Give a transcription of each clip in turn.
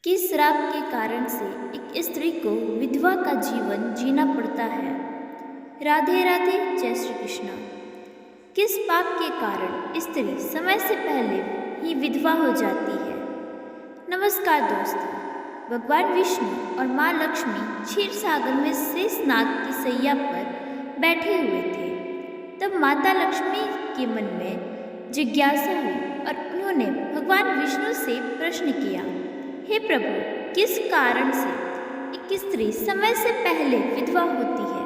किस श्राप के कारण से एक स्त्री को विधवा का जीवन जीना पड़ता है। राधे राधे, जय श्री कृष्ण। किस पाप के कारण स्त्री समय से पहले ही विधवा हो जाती है। नमस्कार दोस्तों, भगवान विष्णु और माँ लक्ष्मी क्षीर सागर में शेषनाग की सैया पर बैठे हुए थे। तब माता लक्ष्मी के मन में जिज्ञासा हुई और उन्होंने भगवान विष्णु से प्रश्न किया, हे प्रभु, किस कारण से एक स्त्री समय से पहले विधवा होती है?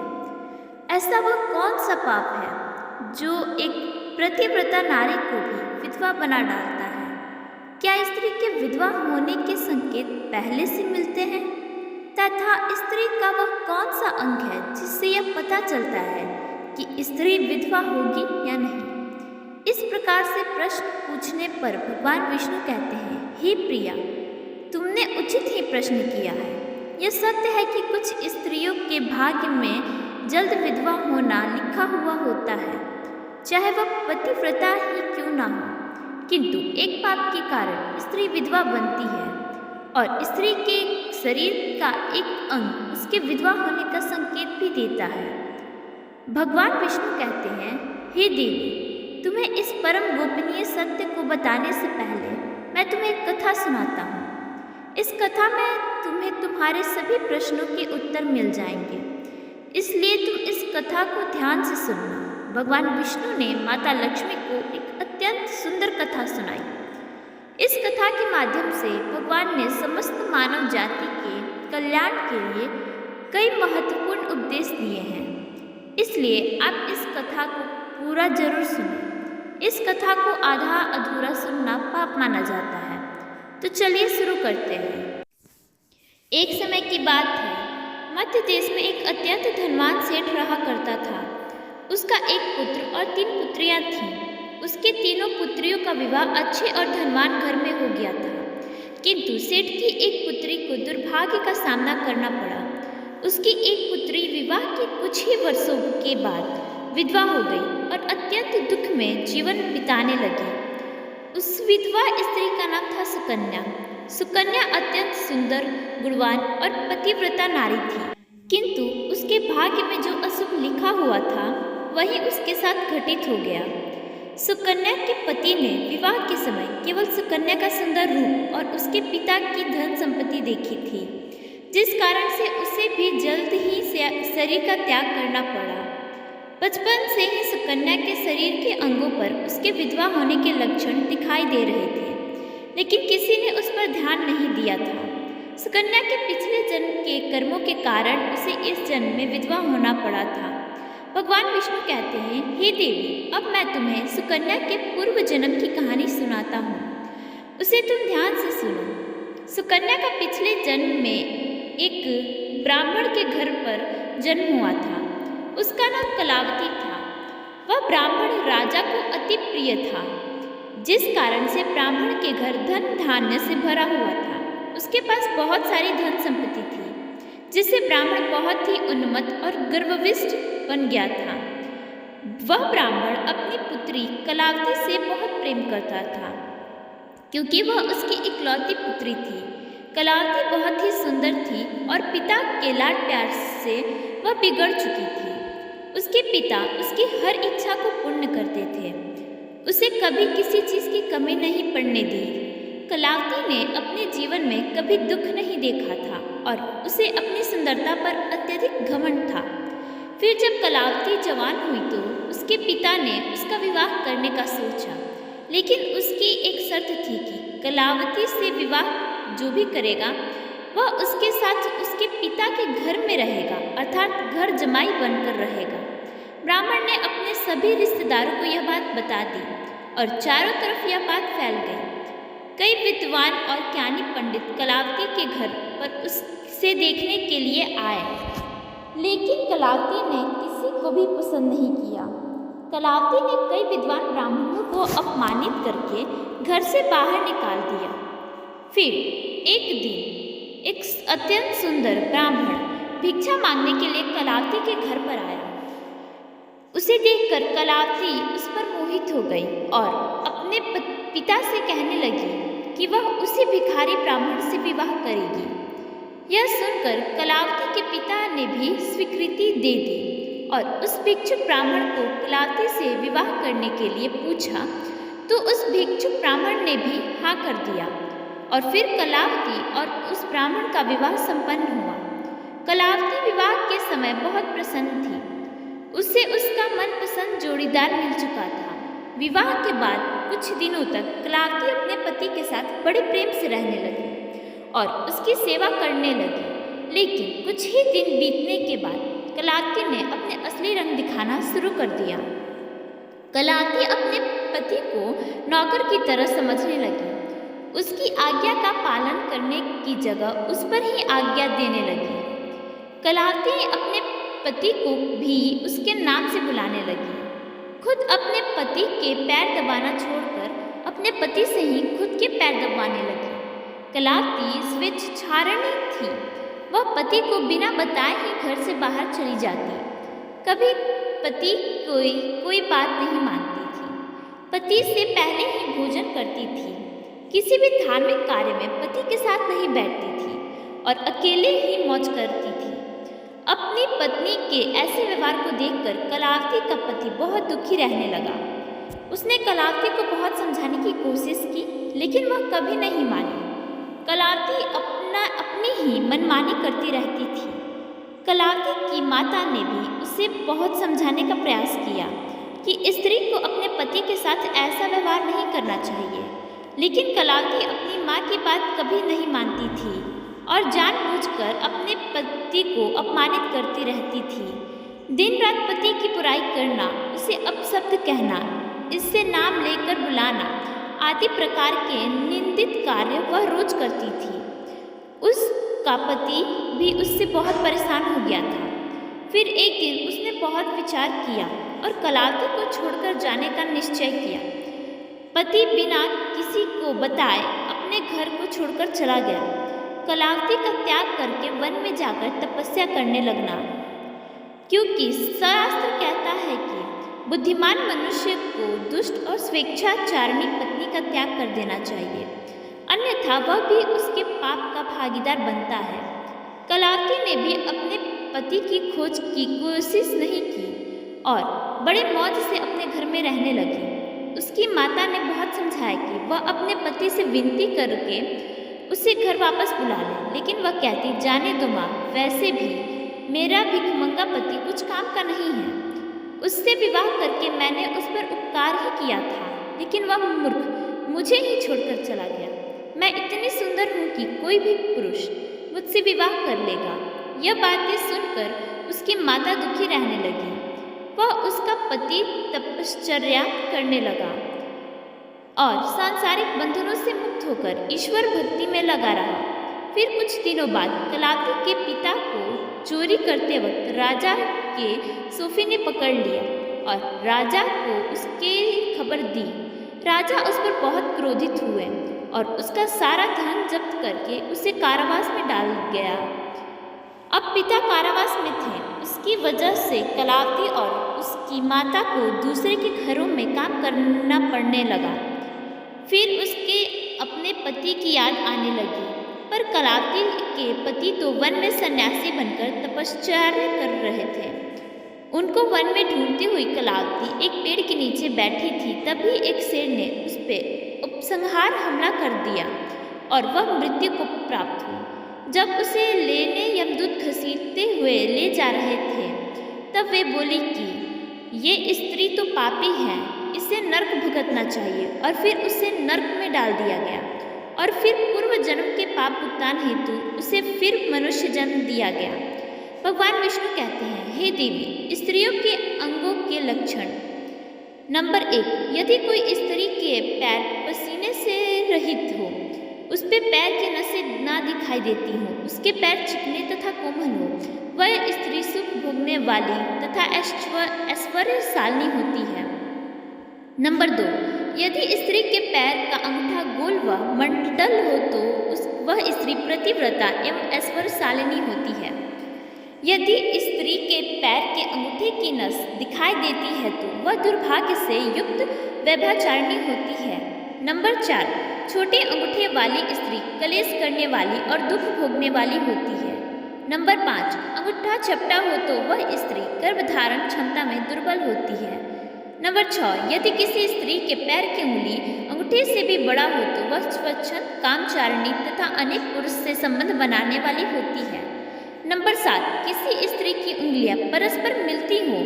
ऐसा वह कौन सा पाप है जो एक पतिव्रता नारी को भी विधवा बना डालता है? क्या स्त्री के विधवा होने के संकेत पहले से मिलते हैं तथा स्त्री का वह कौन सा अंग है जिससे यह पता चलता है कि स्त्री विधवा होगी या नहीं? इस प्रकार से प्रश्न पूछने पर भगवान विष्णु कहते हैं, हे प्रिया, तुमने उचित ही प्रश्न किया है। यह सत्य है कि कुछ स्त्रियों के भाग्य में जल्द विधवा होना लिखा हुआ होता है, चाहे वह पतिव्रता ही क्यों ना हो। किंतु एक पाप के कारण स्त्री विधवा बनती है और स्त्री के शरीर का एक अंग उसके विधवा होने का संकेत भी देता है। भगवान विष्णु कहते हैं, हे देवी, तुम्हें इस परम गोपनीय सत्य को बताने से पहले मैं तुम्हें एक कथा सुनाता हूँ। इस कथा में तुम्हें तुम्हारे सभी प्रश्नों के उत्तर मिल जाएंगे, इसलिए तुम इस कथा को ध्यान से सुनना। भगवान विष्णु ने माता लक्ष्मी को एक अत्यंत सुंदर कथा सुनाई। इस कथा के माध्यम से भगवान ने समस्त मानव जाति के कल्याण के लिए कई महत्वपूर्ण उपदेश दिए हैं, इसलिए आप इस कथा को पूरा जरूर सुनें। इस कथा को आधा अधूरा सुनना पाप माना जाता है। तो चलिए शुरू करते हैं। एक समय की बात है, मध्य देश में एक अत्यंत धनवान सेठ रहा करता था। उसका एक पुत्र और 3 पुत्रियां थीं। उसके तीनों पुत्रियों का विवाह अच्छे और धनवान घर में हो गया था, किंतु सेठ की एक पुत्री को दुर्भाग्य का सामना करना पड़ा। उसकी एक पुत्री विवाह के कुछ ही वर्षों के बाद विधवा हो गई और अत्यंत दुख में जीवन बिताने लगी। उस विधवा स्त्री का नाम था सुकन्या। सुकन्या अत्यंत सुंदर, गुणवान और पतिव्रता नारी थी, किंतु उसके भाग्य में जो अशुभ लिखा हुआ था वही उसके साथ घटित हो गया। सुकन्या के पति ने विवाह के समय केवल सुकन्या का सुंदर रूप और उसके पिता की धन संपत्ति देखी थी, जिस कारण से उसे भी जल्द ही शरीर का त्याग करना पड़ा। बचपन से ही सुकन्या के शरीर के अंगों पर उसके विधवा होने के लक्षण दिखाई दे रहे थे, लेकिन किसी ने उस पर ध्यान नहीं दिया था। सुकन्या के पिछले जन्म के कर्मों के कारण उसे इस जन्म में विधवा होना पड़ा था। भगवान विष्णु कहते हैं, हे देवी, अब मैं तुम्हें सुकन्या के पूर्व जन्म की कहानी सुनाता हूँ, उसे तुम ध्यान से सुनो। सुकन्या का पिछले जन्म में एक ब्राह्मण के घर पर जन्म हुआ था। उसका नाम कलावती था। वह ब्राह्मण राजा को अति प्रिय था, जिस कारण से ब्राह्मण के घर धन धान्य से भरा हुआ था। उसके पास बहुत सारी धन संपत्ति थी, जिससे ब्राह्मण बहुत ही उन्मत्त और गर्वविष्ट बन गया था। वह ब्राह्मण अपनी पुत्री कलावती से बहुत प्रेम करता था, क्योंकि वह उसकी इकलौती पुत्री थी। कलावती बहुत ही सुंदर थी और पिता के लाड प्यार से वह बिगड़ चुकी थी। उसके पिता उसकी हर इच्छा को पूर्ण करते थे, उसे कभी किसी चीज़ की कमी नहीं पड़ने दी। कलावती ने अपने जीवन में कभी दुख नहीं देखा था और उसे अपनी सुंदरता पर अत्यधिक घमंड था। फिर जब कलावती जवान हुई तो उसके पिता ने उसका विवाह करने का सोचा, लेकिन उसकी एक शर्त थी कि कलावती से विवाह जो भी करेगा वह उसके साथ उसके पिता के घर में रहेगा, अर्थात घर जमाई बनकर रहेगा। ब्राह्मण ने अपने सभी रिश्तेदारों को यह बात बता दी और चारों तरफ यह बात फैल गई। कई विद्वान और ज्ञानी पंडित कलावती के घर पर उसे देखने के लिए आए, लेकिन कलावती ने किसी को भी पसंद नहीं किया। कलावती ने कई विद्वान ब्राह्मणों को अपमानित करके घर से बाहर निकाल दिया। फिर एक दिन एक अत्यंत सुंदर ब्राह्मण भिक्षा मांगने के लिए कलावती के घर पर आया। उसे देखकर कलावती उस पर मोहित हो गई और अपने पिता से कहने लगी कि वह उसी भिखारी ब्राह्मण से विवाह करेगी। यह सुनकर कलावती के पिता ने भी स्वीकृति दे दी और उस भिक्षुक ब्राह्मण को कलावती से विवाह करने के लिए पूछा, तो उस भिक्षुक ब्राह्मण ने भी हाँ कर दिया और फिर कलावती और उस ब्राह्मण का विवाह संपन्न हुआ। कलावती विवाह के समय बहुत प्रसन्न थी। उसे उसका मनपसंद जोड़ीदार मिल चुका था। विवाह के बाद कुछ दिनों तक कलावती अपने पति के साथ बड़े प्रेम से रहने लगी और उसकी सेवा करने लगी। लेकिन कुछ ही दिन बीतने के बाद कलावती ने अपने असली रंग दिखाना शुरू कर दिया। कलावती अपने पति को नौकर की तरह समझने लगी। उसकी आज्ञा का पालन करने की जगह उस पर ही आज्ञा देने लगी। कलावती अपने पति को भी उसके नाम से बुलाने लगी। खुद अपने पति के पैर दबाना छोड़कर अपने पति से ही खुद के पैर दबाने लगी। कलावती स्वेच्छाचारिणी थी। वह पति को बिना बताए ही घर से बाहर चली जाती। कभी पति कोई बात नहीं मानती थी। पति से पहले ही भोजन करती थी। किसी भी धार्मिक कार्य में पति के साथ नहीं बैठती थी और अकेले ही मौज करती थी। अपनी पत्नी के ऐसे व्यवहार को देखकर कलावती का पति बहुत दुखी रहने लगा। उसने कलावती को बहुत समझाने की कोशिश की, लेकिन वह कभी नहीं मानी। कलावती अपनी ही मनमानी करती रहती थी। कलावती की माता ने भी उसे बहुत समझाने का प्रयास किया कि स्त्री को अपने पति के साथ ऐसा व्यवहार नहीं करना चाहिए, लेकिन कलावती अपनी माँ की बात कभी नहीं मानती थी और जानबूझकर अपने पति को अपमानित करती रहती थी। दिन रात पति की बुराई करना, उसे अपशब्द कहना, इससे नाम लेकर बुलाना आदि प्रकार के निंदित कार्य वह रोज करती थी। उसका पति भी उससे बहुत परेशान हो गया था। फिर एक दिन उसने बहुत विचार किया और कलावती को छोड़कर जाने का निश्चय किया। पति बिना किसी को बताए अपने घर को छोड़कर चला गया। कलावती का त्याग करके वन में जाकर तपस्या करने लगना, क्योंकि शास्त्र कहता है कि बुद्धिमान मनुष्य को दुष्ट और स्वेच्छाचारिणी पत्नी का त्याग कर देना चाहिए, अन्यथा वह भी उसके पाप का भागीदार बनता है। कलावती ने भी अपने पति की खोज की कोशिश नहीं की और बड़े मौज से अपने घर में रहने लगी। उसकी माता ने बहुत समझाया कि वह अपने पति से विनती करके उसे घर वापस बुला ले, लेकिन वह कहती, जाने दो माँ, वैसे भी मेरा भिखमंगा पति कुछ काम का नहीं है। उससे विवाह करके मैंने उस पर उपकार ही किया था, लेकिन वह मूर्ख मुझे ही छोड़कर चला गया। मैं इतनी सुंदर हूँ कि कोई भी पुरुष मुझसे विवाह कर लेगा। यह बातें सुनकर उसकी माता दुखी रहने लगी। वह उसका पति तपश्चर्या करने लगा और सांसारिक बंधनों से मुक्त होकर ईश्वर भक्ति में लगा रहा। फिर कुछ दिनों बाद कलावती के पिता को चोरी करते वक्त राजा के सोफे ने पकड़ लिया और राजा को उसकी खबर दी। राजा उस पर बहुत क्रोधित हुए और उसका सारा धन जब्त करके उसे कारावास में डाल गया। अब पिता कारावास में थे। उसकी वजह से कलावती और उसकी माता को दूसरे के घरों में काम करना पड़ने लगा। फिर उसके अपने पति की याद आने लगी, पर कलावती के पति तो वन में सन्यासी बनकर तपश्चर्या कर रहे थे। उनको वन में ढूंढती हुई कलावती एक पेड़ के नीचे बैठी थी। तभी एक शेर ने उस पर उपसंहार हमला कर दिया और वह मृत्यु को प्राप्त हुई। जब उसे लेने यमदूत घसीटते हुए ले जा रहे थे, तब वे बोली कि ये स्त्री तो पापी है, इसे नर्क भुगतना चाहिए, और फिर उसे नर्क में डाल दिया गया और फिर पूर्व जन्म के पाप भुगतान हेतु उसे फिर मनुष्य जन्म दिया गया। भगवान विष्णु कहते हैं, हे देवी, स्त्रियों के अंगों के लक्षण। नंबर 1, यदि कोई स्त्री के पैर पसीने से रहित हो, उस पे पैर की नसें ना दिखाई देती हो, उसके पैर चिकने तथा कोमल हो, वह स्त्री सुख भोगने वाली तथा ऐश्वर्यशालिनी होती है। नंबर 2, यदि स्त्री के पैर का अंगूठा गोल व मंडल हो तो वह स्त्री प्रतिव्रता एवं ऐश्वर्यशालिनी होती है। यदि स्त्री के पैर के अंगूठे की नस दिखाई देती है तो वह दुर्भाग्य से युक्त व्यभिचारिणी होती है। नंबर 4, छोटे अंगूठे वाली स्त्री कलेश करने वाली और दुख भोगने वाली होती है। नंबर 5, अंगूठा चपटा हो तो वह स्त्री गर्भधारण क्षमता में दुर्बल होती है। नंबर 6, यदि किसी स्त्री के पैर की उंगली अंगूठे से भी बड़ा हो तो वह स्वच्छंद, कामचारिणी तथा अनेक पुरुष से संबंध बनाने वाली होती है। नंबर 7, किसी स्त्री की उंगलियां परस्पर मिलती हो,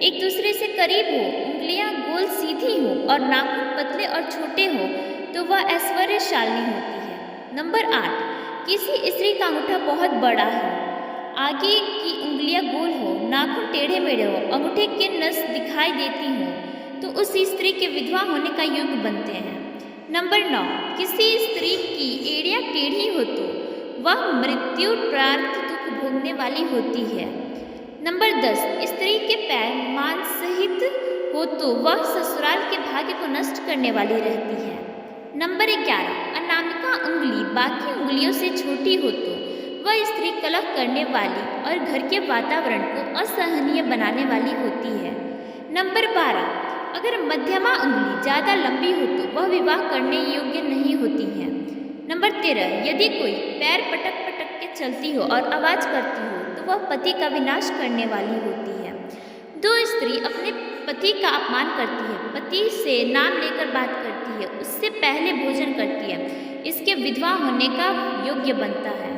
एक दूसरे से करीब हो, उंगलियां गोल सीधी हो और नाखून पतले और छोटे हो तो वह ऐश्वर्यशालिनी होती है। नंबर 8, किसी स्त्री का अंगूठा बहुत बड़ा हो, आगे की उंगलियां गोल हो, नाखून टेढ़े मेढ़े हो, अंगूठे की नस दिखाई देती हो तो उस स्त्री के विधवा होने का योग्य बनते हैं। नंबर 9, किसी स्त्री की एड़ियां टेढ़ी हो तो वह मृत्यु प्रार्थ दुख भोगने वाली होती है। नंबर 10, स्त्री के पैर मांस सहित हो तो वह ससुराल के भाग्य को नष्ट करने वाली रहती है। नंबर 11, अनामिका उंगली बाकी उंगलियों से छोटी हो तो वह स्त्री कलह करने वाली और घर के वातावरण को असहनीय बनाने वाली होती है। नंबर 12, अगर मध्यमा उंगली ज़्यादा लंबी हो तो वह विवाह करने योग्य नहीं होती है। नंबर 13, यदि कोई पैर पटक पटक के चलती हो और आवाज़ करती हो तो वह पति का विनाश करने वाली होती है। जो स्त्री अपने पति का अपमान करती है, पति से नाम लेकर बात करती है, उससे पहले भोजन करती है, इसके विधवा होने का योग्य बनता है।